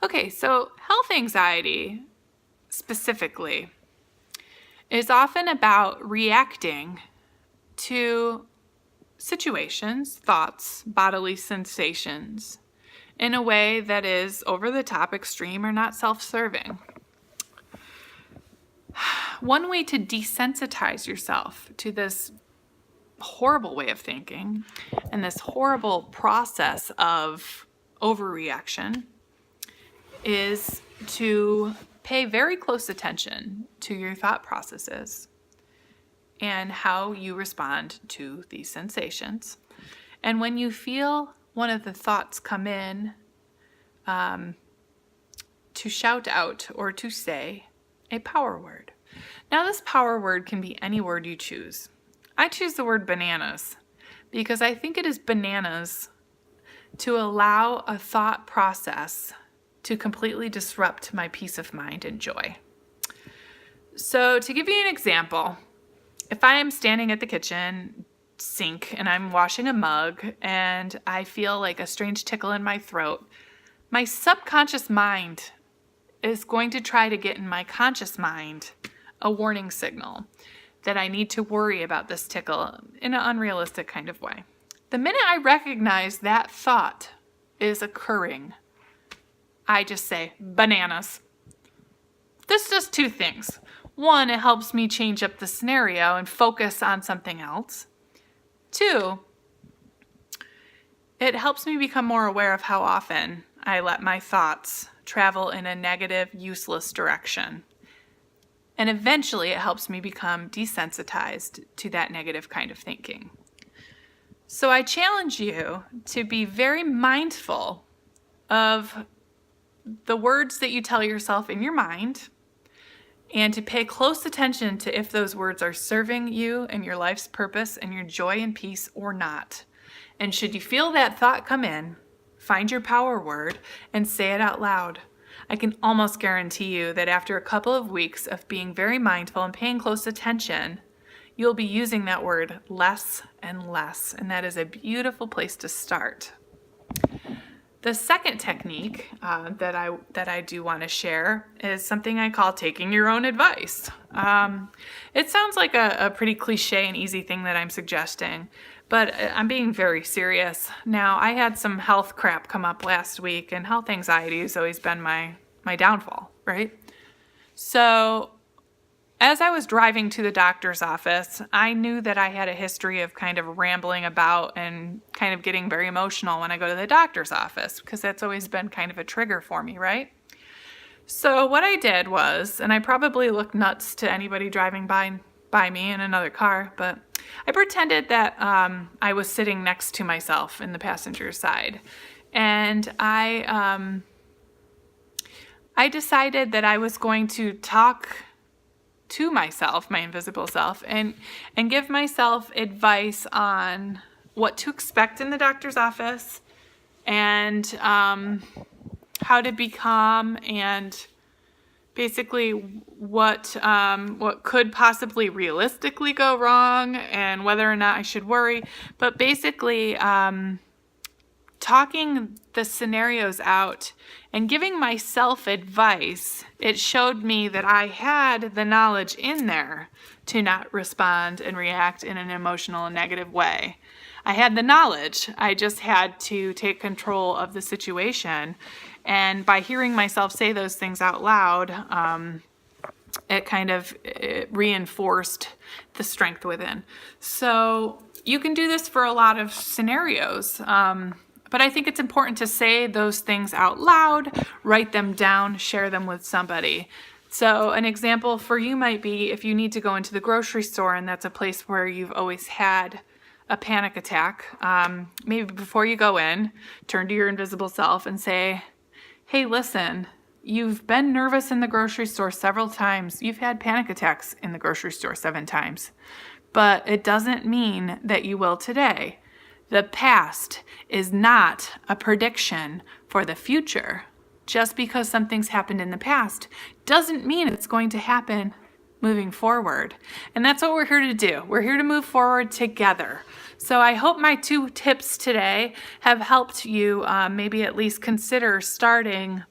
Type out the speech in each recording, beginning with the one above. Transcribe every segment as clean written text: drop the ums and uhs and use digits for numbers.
Okay, so health anxiety specifically is often about reacting to situations, thoughts, bodily sensations in a way that is over the top, extreme, or not self-serving. One way to desensitize yourself to this horrible way of thinking and this horrible process of overreaction is to pay very close attention to your thought processes and how you respond to these sensations. And when you feel one of the thoughts come in, to shout out or to say a power word. Now, this power word can be any word you choose. I choose the word bananas because I think it is bananas to allow a thought process to completely disrupt my peace of mind and joy. So to give you an example, if I am standing at the kitchen sink and I'm washing a mug and I feel like a strange tickle in my throat, my subconscious mind is going to try to get in my conscious mind a warning signal that I need to worry about this tickle in an unrealistic kind of way. The minute I recognize that thought is occurring, I just say, bananas. This does two things. One, it helps me change up the scenario and focus on something else. Two, it helps me become more aware of how often I let my thoughts travel in a negative, useless direction. And eventually it helps me become desensitized to that negative kind of thinking. So I challenge you to be very mindful of the words that you tell yourself in your mind and to pay close attention to if those words are serving you and your life's purpose and your joy and peace or not. And should you feel that thought come in, find your power word and say it out loud. I can almost guarantee you that after a couple of weeks of being very mindful and paying close attention, you'll be using that word less and less, and that is a beautiful place to start. The second technique that I do want to share is something I call taking your own advice. It sounds like a pretty cliche and easy thing that I'm suggesting, but I'm being very serious. Now, I had some health crap come up last week, and health anxiety has always been my downfall, right? So as I was driving to the doctor's office, I knew that I had a history of kind of rambling about and kind of getting very emotional when I go to the doctor's office, because that's always been kind of a trigger for me, right? So what I did was, and I probably looked nuts to anybody driving by me in another car, but I pretended that I was sitting next to myself in the passenger side. And I decided that I was going to talk to myself, my invisible self, and give myself advice on what to expect in the doctor's office and how to be calm and basically what could possibly realistically go wrong and whether or not I should worry. But basically talking the scenarios out and giving myself advice, it showed me that I had the knowledge in there to not respond and react in an emotional and negative way. I had the knowledge. I just had to take control of the situation. And by hearing myself say those things out loud, it reinforced the strength within. So you can do this for a lot of scenarios. But I think it's important to say those things out loud, write them down, share them with somebody. So an example for you might be if you need to go into the grocery store and that's a place where you've always had a panic attack. Maybe before you go in, turn to your invisible self and say, hey, listen, you've been nervous in the grocery store several times. You've had panic attacks in the grocery store 7 times. But it doesn't mean that you will today. The past is not a prediction for the future. Just because something's happened in the past doesn't mean it's going to happen moving forward. And that's what we're here to do. We're here to move forward together. So I hope my 2 tips today have helped you maybe at least consider starting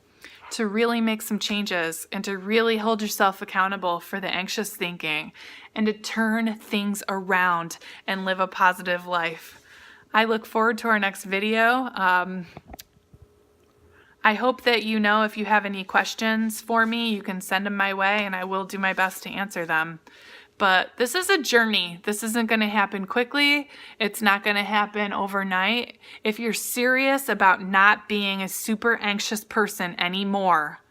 to really make some changes and to really hold yourself accountable for the anxious thinking and to turn things around and live a positive life. I look forward to our next video. I hope that if you have any questions for me, you can send them my way and I will do my best to answer them. But this is a journey. This isn't going to happen quickly. It's not going to happen overnight. If you're serious about not being a super anxious person anymore,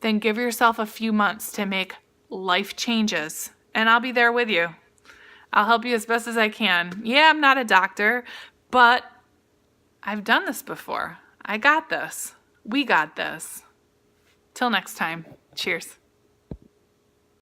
then give yourself a few months to make life changes. And I'll be there with you. I'll help you as best as I can. Yeah, I'm not a doctor, but I've done this before. I got this. We got this. Till next time. Cheers.